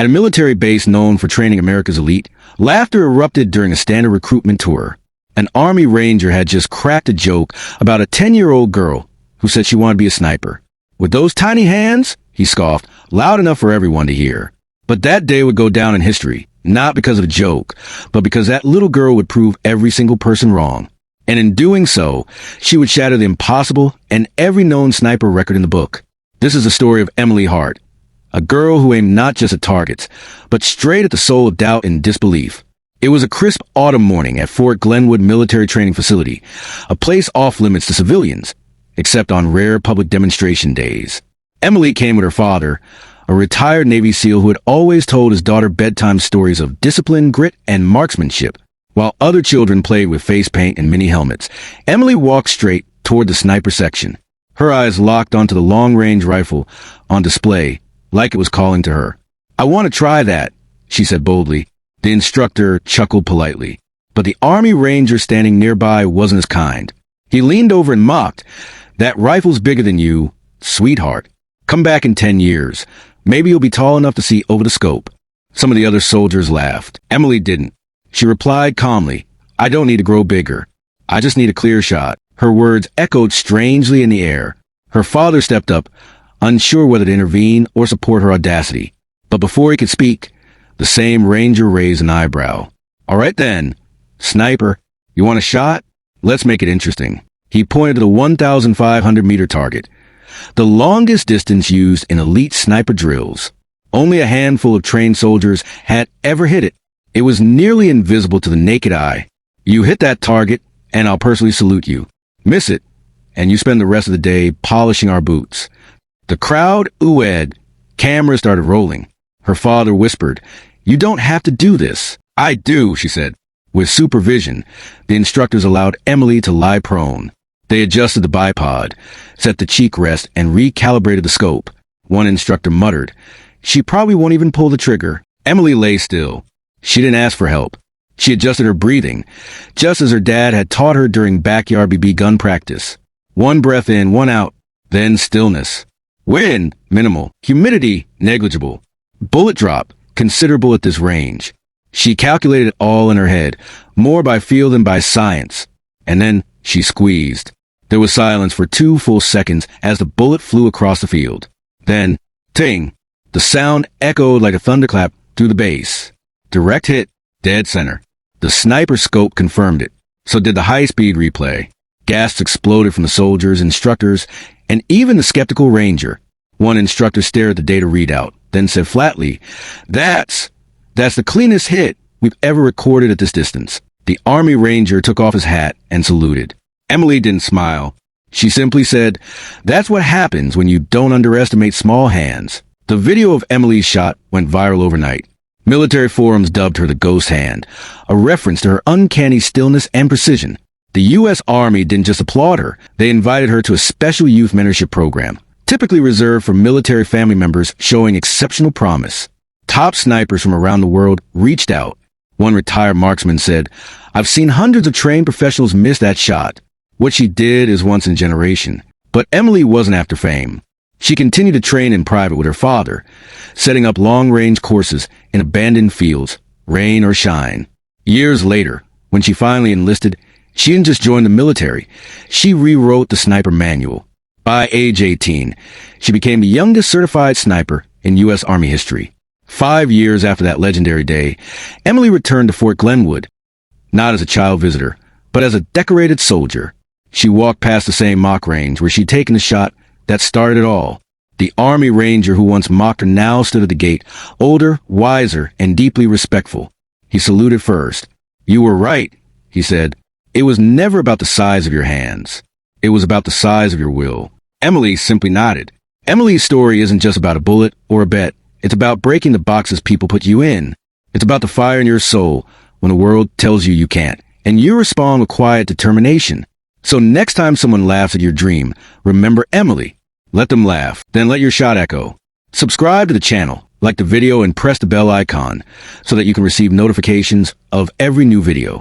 At a military base known for training America's elite, laughter erupted during a standard recruitment tour. An Army Ranger had just cracked a joke about a 10-year-old girl who said she wanted to be a sniper. With those tiny hands, he scoffed, loud enough for everyone to hear. But that day would go down in history, not because of the joke, but because that little girl would prove every single person wrong. And in doing so, she would shatter the impossible and every known sniper record in the book. This is the story of Emily Hart, a girl who aimed not just at targets, but straight at the soul of doubt and disbelief. It was a crisp autumn morning at Fort Glenwood Military Training Facility, a place off limits to civilians, except on rare public demonstration days. Emily came with her father, a retired Navy SEAL who had always told his daughter bedtime stories of discipline, grit, and marksmanship. While other children played with face paint and mini helmets, Emily walked straight toward the sniper section. Her eyes locked onto the long-range rifle on display, like it was calling to her. "I want to try that," she said boldly. The instructor chuckled politely, but the Army Ranger standing nearby wasn't as kind. He leaned over and mocked, "That rifle's bigger than you, sweetheart. Come back in 10 years. Maybe you'll be tall enough to see over the scope." Some of the other soldiers laughed. Emily didn't. She replied calmly, "I don't need to grow bigger. I just need a clear shot." Her words echoed strangely in the air. Her father stepped up, unsure whether to intervene or support her audacity. But before he could speak, the same Ranger raised an eyebrow. "All right then, sniper, you want a shot? Let's make it interesting." He pointed to the 1,500-meter target, the longest distance used in elite sniper drills. Only a handful of trained soldiers had ever hit it. It was nearly invisible to the naked eye. "You hit that target, and I'll personally salute you. Miss it, and you spend the rest of the day polishing our boots." The crowd oohed. Cameras started rolling. Her father whispered, "You don't have to do this." "I do," she said. With supervision, the instructors allowed Emily to lie prone. They adjusted the bipod, set the cheek rest, and recalibrated the scope. One instructor muttered, "She probably won't even pull the trigger." Emily lay still. She didn't ask for help. She adjusted her breathing, just as her dad had taught her during backyard BB gun practice. One breath in, one out, then stillness. Wind, minimal. Humidity, negligible. Bullet drop, considerable at this range. She calculated it all in her head, more by feel than by science. And then she squeezed. There was silence for 2 full seconds as the bullet flew across the field. Then, ting! The sound echoed like a thunderclap through the base. Direct hit, dead center. The sniper scope confirmed it. So did the high-speed replay. Gasps exploded from the soldiers, instructors, and even the skeptical Ranger. One instructor stared at the data readout, then said flatly, That's the cleanest hit we've ever recorded at this distance." The Army Ranger took off his hat and saluted. Emily didn't smile. She simply said, "That's what happens when you don't underestimate small hands." The video of Emily's shot went viral overnight. Military forums dubbed her the Ghost Hand, a reference to her uncanny stillness and precision. The U.S. Army didn't just applaud her, they invited her to a special youth mentorship program, typically reserved for military family members showing exceptional promise. Top snipers from around the world reached out. One retired marksman said, "I've seen hundreds of trained professionals miss that shot. What she did is once in a generation." But Emily wasn't after fame. She continued to train in private with her father, setting up long-range courses in abandoned fields, rain or shine. Years later, when she finally enlisted, she didn't just join the military. She rewrote the sniper manual. By age 18, she became the youngest certified sniper in U.S. Army history. 5 years after that legendary day, Emily returned to Fort Glenwood, not as a child visitor, but as a decorated soldier. She walked past the same mock range where she'd taken the shot that started it all. The Army Ranger who once mocked her now stood at the gate, older, wiser, and deeply respectful. He saluted first. "You were right," he said. "It was never about the size of your hands. It was about the size of your will." Emily simply nodded. Emily's story isn't just about a bullet or a bet. It's about breaking the boxes people put you in. It's about the fire in your soul when the world tells you you can't, and you respond with quiet determination. So next time someone laughs at your dream, remember Emily. Let them laugh, then let your shot echo. Subscribe to the channel, like the video, and press the bell icon so that you can receive notifications of every new video.